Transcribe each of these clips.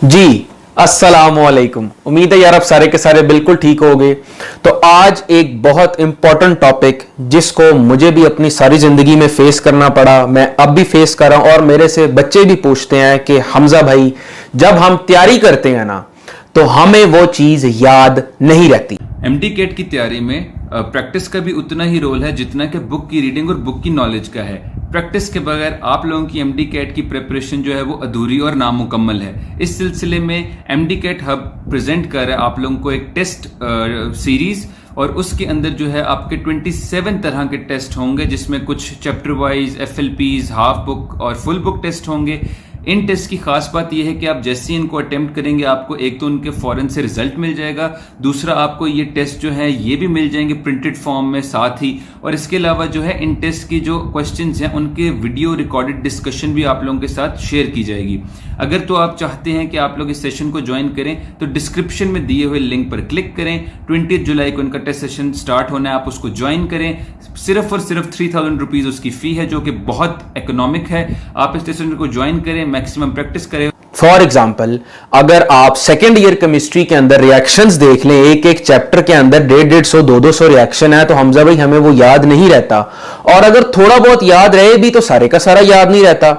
जी अस्सलामुअलैकुम। उम्मीद है यार आप सारे के सारे बिल्कुल ठीक हो गए। तो आज एक बहुत इंपॉर्टेंट टॉपिक जिसको मुझे भी अपनी सारी जिंदगी में फेस करना पड़ा, मैं अब भी फेस कर रहा हूं और मेरे से बच्चे भी पूछते हैं कि हमजा भाई जब हम तैयारी करते हैं ना तो हमें वो चीज याद नहीं रहती। एमडी कैट की तैयारी में प्रैक्टिस का भी उतना ही रोल है जितना कि बुक की रीडिंग और बुक की नॉलेज का है। प्रैक्टिस के बगैर आप लोगों की एमडी कैट की प्रिपरेशन जो है वो अधूरी और नामुकम्मल है। इस सिलसिले में एमडी कैट हब प्रेजेंट कर रहा है आप लोगों को एक टेस्ट सीरीज, और उसके अंदर जो है आपके 27 तरह के टेस्ट होंगे, जिसमें कुछ चैप्टर वाइज, एफएलपीज, हाफ बुक और फुल बुक टेस्ट होंगे। इन टेस्ट की खास बात यह है कि आप जैसे ही इनको अटेम्प्ट करेंगे आपको एक तो उनके फौरन से रिजल्ट मिल जाएगा, दूसरा आपको ये टेस्ट जो है ये भी मिल जाएंगे प्रिंटेड फॉर्म में साथ ही। और इसके अलावा जो है इन टेस्ट की जो क्वेश्चंस हैं उनके वीडियो रिकॉर्डेड डिस्कशन भी आप लोगों के साथ शेयर की जाएगी। अगर तो आप चाहते हैं कि आप लोग इस सेशन को ज्वाइन करें तो डिस्क्रिप्शन में दिए हुए लिंक पर क्लिक करें। 20 जुलाई को इनका टेस्ट सेशन स्टार्ट होना है, आप उसको ज्वाइन करें। सिर्फ और सिर्फ 3000 रुपीज उसकी फी है, जो कि बहुत इकोनॉमिक है। आप इस सेशन को ज्वाइन करें, मैक्सिमम प्रैक्टिस करें। फॉर एग्जाम्पल अगर आप सेकेंड ईयर केमिस्ट्री के अंदर रिएक्शंस देख लें, एक एक चैप्टर के अंदर 150, 200 रिएक्शन है, तो हमजा भाई हमें वो याद नहीं रहता। और अगर थोड़ा बहुत याद रहे भी तो सारे का सारा याद नहीं रहता।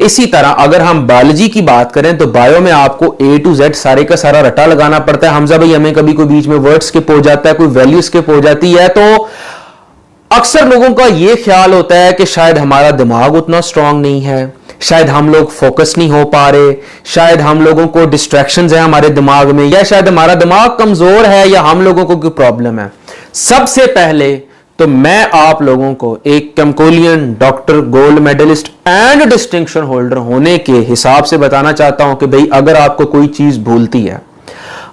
इसी तरह अगर हम बायोलॉजी की बात करें तो बायो में आपको A to Z सारे का सारा रटा लगाना पड़ता है। हमजा भाई हमें कभी कोई बीच में वर्ड स्किप हो जाता है, कोई वैल्यू स्किप हो जाती है, तो अक्सर लोगों का यह ख्याल होता है कि शायद हमारा दिमाग उतना स्ट्रांग नहीं है, शायद हम लोग फोकस नहीं हो पा रहे, शायद हम लोगों को डिस्ट्रैक्शंस है हमारे दिमाग में, या शायद हमारा दिमाग कमजोर है, या हम लोगों को कोई प्रॉब्लम है। सबसे पहले तो मैं आप लोगों को एक केमकोलियन doctor, gold medalist and distinction holder होने के हिसाब से बताना चाहता हूं कि भाई अगर आपको कोई चीज भूलती है,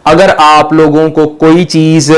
अगर आप लोगों को कोई चीज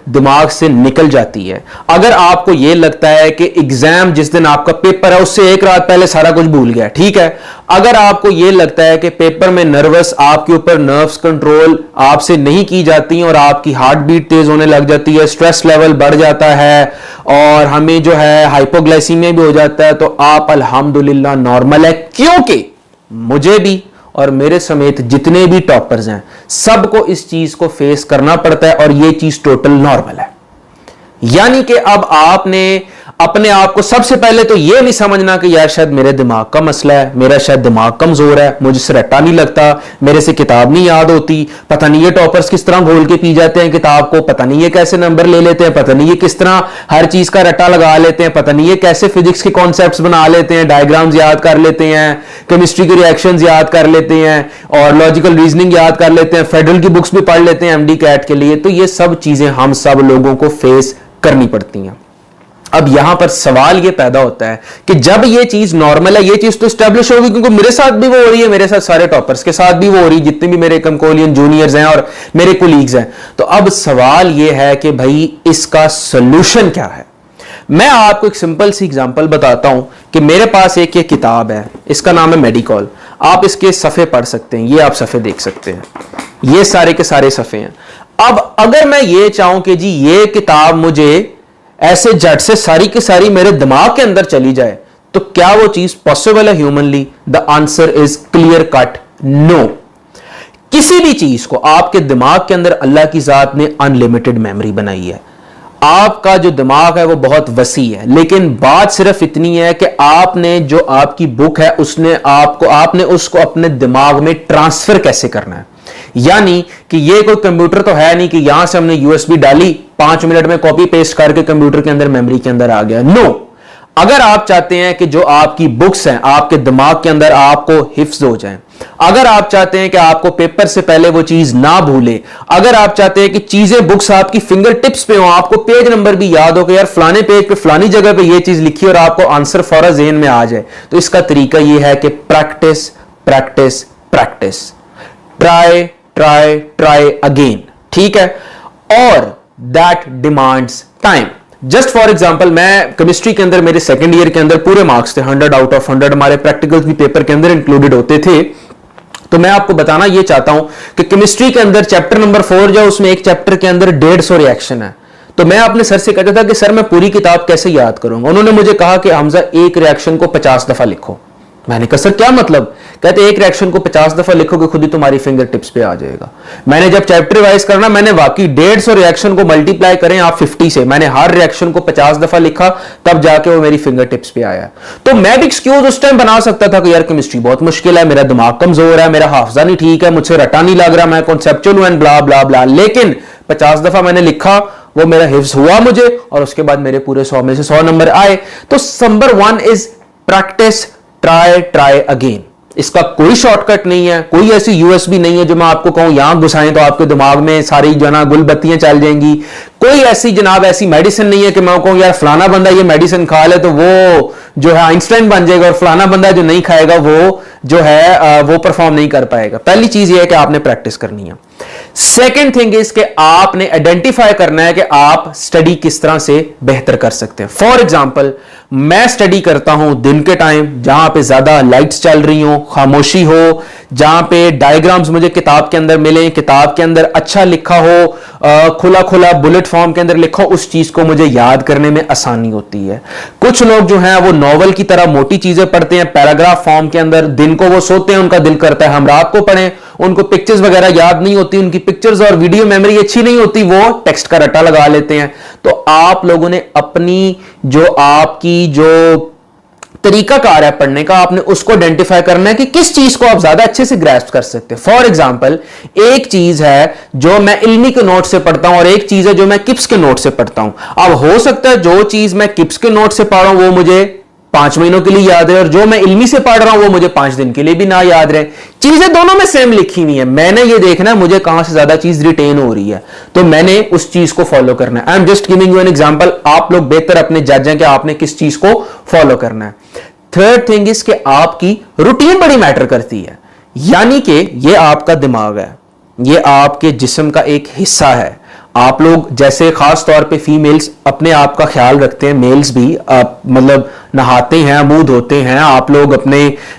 दिमाग से निकल जाती है, अगर आपको यह लगता है कि एग्जाम जिस दिन आपका पेपर है उससे एक रात पहले सारा कुछ भूल गया, ठीक है। अगर आपको यह लगता है कि पेपर में नर्वस, आपके ऊपर नर्व्स कंट्रोल आपसे नहीं की जाती और आपकी हार्ट बीट तेज होने लग जाती है, स्ट्रेस लेवल बढ़ जाता है और हमें जो है हाइपोग्लाइसीमिया भी हो जाता है, तो आप अल्हम्दुलिल्लाह नॉर्मल है। क्योंकि मुझे भी और मेरे समेत जितने भी टॉपर्स हैं सबको इस चीज को फेस करना पड़ता है और यह चीज टोटल नॉर्मल है। यानी कि अब आपने अपने आप को सबसे पहले तो यह नहीं समझना कि यार शायद मेरे दिमाग का मसला है, मेरा शायद दिमाग कमजोर है, मुझे रट्टा नहीं लगता, मेरे से किताब नहीं याद होती, पता नहीं ये टॉपर्स किस तरह घोल के पी जाते हैं किताब को, पता नहीं ये कैसे नंबर ले लेते हैं, पता नहीं ये किस तरह हर चीज का रट्टा लगा लेते हैं, पता नहीं ये कैसे फिजिक्स के कॉन्सेप्ट्स बना लेते हैं, डायग्राम्स याद कर लेते हैं, केमिस्ट्री के रिएक्शंस याद कर लेते हैं और लॉजिकल रीजनिंग याद कर लेते हैं, फेडरल की बुक्स भी पढ़ लेते हैं एमडी कैट के लिए। तो ये सब चीजें हम सब लोगों को फेस करनी पड़ती हैं। अब यहां पर सवाल यह पैदा होता है कि जब यह चीज नॉर्मल है, यह चीज तो स्टैब्लिश होगी, क्योंकि मेरे साथ भी वो हो रही है, मेरे साथ सारे टॉपर्स के साथ भी वो हो रही है, जितने भी मेरे केमकोलियन जूनियर्स हैं और मेरे कोलीग्स हैं। तो अब सवाल यह है कि भाई इसका सोल्यूशन क्या है। मैं आपको एक सिंपल सी एग्जांपल बताता हूं कि मेरे पास एक ये किताब है, इसका नाम है मेडिकॉल। आप इसके सफ़े पढ़ सकते हैं, ये आप सफ़े देख सकते हैं, ये सारे के सारे सफ़े हैं। अब अगर मैं ये चाहूं कि जी ये किताब मुझे ऐसे झट से सारी की सारी मेरे दिमाग के अंदर चली जाए, तो क्या वो चीज पॉसिबल है humanly? The answer is clear cut no. किसी भी चीज को आपके दिमाग के अंदर अल्लाह की जात ने अनलिमिटेड मेमोरी बनाई है। आपका जो दिमाग है वो बहुत वसी है, लेकिन बात सिर्फ इतनी है कि आपने जो आपकी बुक है आपने उसको अपने दिमाग में ट्रांसफर कैसे करना है। यानी कि ये कोई कंप्यूटर तो है नहीं कि यहां से हमने यूएसबी डाली, 5 मिनट में कॉपी पेस्ट करके कंप्यूटर के अंदर मेमोरी के अंदर आ गया। नो। अगर आप चाहते हैं कि जो आपकी बुक्स हैं आपके दिमाग के अंदर आपको हिफ्ज हो जाएं, अगर आप चाहते हैं कि आपको पेपर से पहले वो चीज ना भूले, अगर आप चाहते हैं कि चीजें बुक्स आपकी फिंगर टिप्स पे हो, आपको पेज नंबर भी याद हो कि यार फलाने पेज पे फलानी जगह पे ये चीज लिखी और आपको आंसर फौरन ज़हन में आ जाए, तो इसका तरीका यह है कि practice practice practice, try try try again, ठीक है। और that demands time. Just for example मैं केमिस्ट्री के अंदर मेरे सेकेंड ईयर के अंदर पूरे मार्क्स थे, 100 आउट ऑफ 100, हमारे प्रैक्टिकल्स भी पेपर के अंदर इंक्लूडेड होते थे। तो मैं आपको बताना यह चाहता हूं कि केमिस्ट्री के अंदर चैप्टर नंबर 4 जो उसमें एक चैप्टर के अंदर 150 रिएक्शन है। तो मैं अपने सर से कहता था कि सर मैं पूरी किताब कैसे याद करूंगा। उन्होंने मुझे कहा कि हमजा एक रिएक्शन को 50 दफा लिखो। मैंने कहा सर क्या मतलब? कहते एक रिएक्शन को 50 दफा लिखोगे खुद ही तुम्हारी फिंगर टिप्स पे आ जाएगा। मैंने जब चैप्टर रिवाइज करना, मैंने वाकई 150 रिएक्शन को मल्टीप्लाई करें आप 50 से, मैंने हर रिएक्शन को 50 दफा लिखा, तब जाके वो मेरी फिंगर टिप्स पे आया। तो मैं भी एक्सक्यूज उस टाइम बना सकता था कि यार केमिस्ट्री बहुत मुश्किल है, मेरा दिमाग कमजोर है, मेरा हाफजा नहीं ठीक है, मुझसे रटा नहीं लग रहा, मैं कॉन्सेप्चुअल हूं एंड ब्ला ब्ला ब्ला। लेकिन 50 दफा मैंने लिखा, वो मेरा हिफ्ज हुआ मुझे, और उसके बाद मेरे पूरे 100 में से 100 नंबर आए। तो number 1 is practice, try again. इसका कोई शॉर्टकट नहीं है, कोई ऐसी यूएसबी नहीं है जो मैं आपको कहूं यहां घुसाएं तो आपके दिमाग में सारी जना गुलबत्तियां चल जाएंगी। कोई ऐसी जनाब ऐसी मेडिसिन नहीं है कि मैं कहूं यार फलाना बंदा ये मेडिसिन खा ले तो वो जो है आइंस्टाइन बन जाएगा, और फलाना बंदा जो नहीं खाएगा वो जो है वो परफॉर्म नहीं कर पाएगा। पहली चीज ये है कि आपने प्रैक्टिस करनी है। सेकेंड थिंग इज कि आपने आइडेंटिफाई करना है कि आप स्टडी किस तरह से बेहतर कर सकते हैं। फॉर एग्जाम्पल, मैं स्टडी करता हूं दिन के टाइम जहां पे ज्यादा लाइट्स चल रही हो, खामोशी हो, जहां पे डायग्राम्स मुझे किताब के अंदर मिले, किताब के अंदर अच्छा लिखा हो, खुला खुला बुलेट फॉर्म के अंदर लिखा हो, उस चीज को मुझे याद करने में आसानी होती है। कुछ लोग जो हैं वो नॉवल की तरह मोटी चीजें पढ़ते हैं पैराग्राफ फॉर्म के अंदर, दिन को वो सोते हैं, उनका दिल करता है हम रात को पढ़ें, उनको पिक्चर्स वगैरह याद नहीं होती, उनकी पिक्चर्स और वीडियो मेमोरी अच्छी नहीं होती, वो टेक्स्ट का रट्टा लगा लेते हैं। तो आप लोगों ने अपनी जो आपकी जो तरीकाकार है पढ़ने का, आपने उसको आइडेंटिफाई करना है कि किस चीज को आप ज्यादा अच्छे से ग्रैस्प कर सकते हैं। फॉर एग्जांपल, एक चीज है जो मैं इल्मी के नोट से पढ़ता हूं और एक चीज है जो मैं किप्स के नोट से पढ़ता हूं। अब हो सकता है जो चीज मैं किप्स के नोट से पढ़ रहा हूं वो मुझे 5 महीनों के लिए याद है, और जो मैं इल्मी से पढ़ रहा हूं वो मुझे 5 दिन के लिए भी ना याद रहे। चीजें दोनों में सेम लिखी हुई है, मैंने ये देखना है मुझे कहां से ज्यादा चीज रिटेन हो रही है, तो मैंने उस चीज को फॉलो करना है। I am just giving you an example, आप लोग बेहतर अपने जज हैं कि आपने किस चीज को फॉलो करना है। थर्ड थिंग इज कि आपकी रूटीन बड़ी मैटर करती है, यानी कि ये आपका दिमाग है, ये आपके जिस्म का एक हिस्सा है। आप लोग जैसे खास तौर पे फीमेल्स अपने आप का ख्याल रखते हैं, मेल्स भी मतलब नहाते हैं, मुंह धोते हैं, आप लोग अपने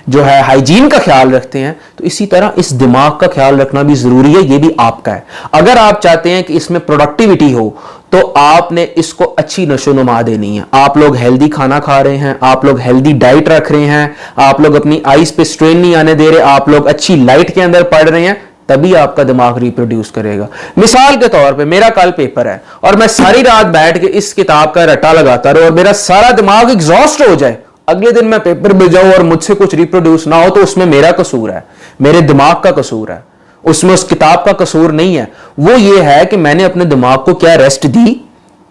जो है हाइजीन का ख्याल रखते हैं, तो इसी तरह इस दिमाग का ख्याल रखना भी जरूरी है, ये भी आपका है। अगर आप चाहते हैं कि इसमें प्रोडक्टिविटी हो तो आपने इसको अच्छी नशोनुमा देनी है। आप लोग हेल्दी खाना खा रहे हैं, आप लोग हेल्दी डाइट रख रहे हैं, आप लोग अपनी आईज पे स्ट्रेन नहीं आने दे रहे, आप लोग अच्छी लाइट के अंदर पढ़ रहे हैं, तभी आपका दिमाग रिप्रोड्यूस करेगा। मिसाल के तौर पे मेरा कल पेपर है और मैं सारी रात बैठ के इस किताब का रट्टा लगाता रहूं और मेरा सारा दिमाग एग्जॉस्ट हो जाए, अगले दिन मैं पेपर में जाऊं और मुझसे कुछ रिप्रोड्यूस ना हो, तो उसमें मेरा कसूर है, मेरे दिमाग का कसूर है, उसमें उस किताब का कसूर नहीं है। वो ये है कि मैंने अपने दिमाग को क्या रेस्ट दी,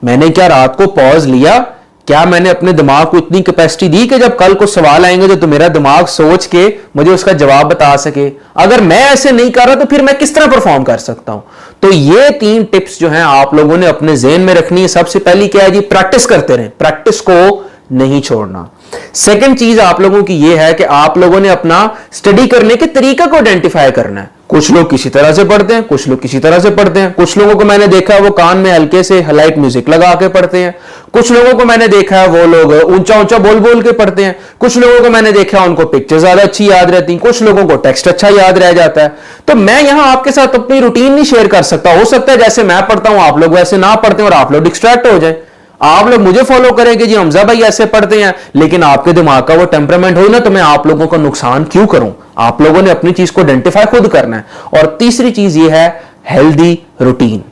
मैंने क्या रात को पॉज लिया, क्या मैंने अपने दिमाग को इतनी कैपेसिटी दी कि जब कल को सवाल आएंगे तो मेरा दिमाग सोच के मुझे उसका जवाब बता सके। अगर मैं ऐसे नहीं कर रहा तो फिर मैं किस तरह परफॉर्म कर सकता हूं। तो ये 3 टिप्स जो हैं आप लोगों ने अपने ज़हन में रखनी है। सबसे पहली क्या है जी, प्रैक्टिस करते रहें, प्रैक्टिस को नहीं छोड़ना। सेकंड चीज आप लोगों की यह है कि आप लोगों ने अपना स्टडी करने के तरीका को आइडेंटिफाई करना है। कुछ लोग किसी तरह से पढ़ते हैं, कुछ लोग किसी तरह से पढ़ते हैं। कुछ लोगों को मैंने देखा है वो कान में हल्के से लाइट म्यूजिक लगा के पढ़ते हैं, कुछ लोगों को मैंने देखा है वो लोग ऊंचा ऊंचा बोल बोल के पढ़ते हैं, कुछ लोगों को मैंने देखा है उनको पिक्चर ज्यादा अच्छी याद रहती, कुछ लोगों को टेक्स्ट अच्छा याद रह जाता है। तो मैं यहां आपके साथ अपनी रूटीन नहीं शेयर कर सकता। हो सकता है जैसे मैं पढ़ता हूं आप लोग वैसे ना पढ़ते और आप लोग डिस्ट्रैक्ट हो जाए। आप लोग मुझे फॉलो करेंगे जी हमजा भाई ऐसे पढ़ते हैं, लेकिन आपके दिमाग का वो टेम्परामेंट हो ना, तो मैं आप लोगों का नुकसान क्यों करूं। आप लोगों ने अपनी चीज को आइडेंटिफाई खुद करना है। और तीसरी चीज ये है healthy routine.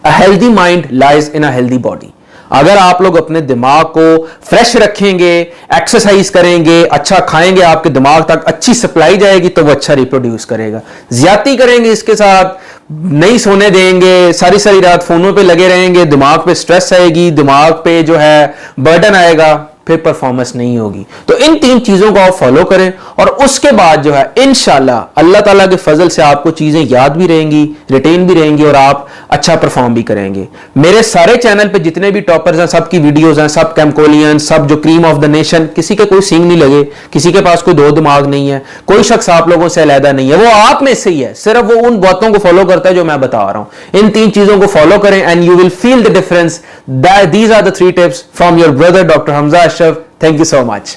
A healthy mind lies in a healthy body. अगर आप लोग अपने दिमाग को फ्रेश रखेंगे, एक्सरसाइज करेंगे, अच्छा खाएंगे, आपके दिमाग तक अच्छी सप्लाई जाएगी तो वो अच्छा रिप्रोड्यूस करेगा। ज्यादती करेंगे इसके साथ, नहीं सोने देंगे, सारी सारी रात फोनों पे लगे रहेंगे, दिमाग पे स्ट्रेस आएगी, दिमाग पे जो है बर्डन आएगा, फिर परफॉर्मेंस नहीं होगी। तो इन 3 चीजों को आप फॉलो करें और उसके बाद जो है इंशाल्लाह अल्लाह ताला के फजल से आपको चीजें याद भी रहेंगी, रिटेन भी रहेंगी और आप अच्छा परफॉर्म भी करेंगे। मेरे सारे चैनल पे जितने भी टॉपर्स हैं सबकी वीडियोस हैं, सब कैमकोलियन, सब जो क्रीम ऑफ द नेशन, किसी के कोई सींग नहीं लगे, किसी के पास कोई 2 दिमाग नहीं है, कोई शख्स आप लोगों से अलहदा नहीं है, वो आप में से ही है, सिर्फ वो उन बातों को फॉलो करता है जो मैं बता रहा हूं। इन 3 चीजों को फॉलो करें and you will feel the difference. These are the 3 tips from your brother doctor Hamza Ashraf. Thank you so much.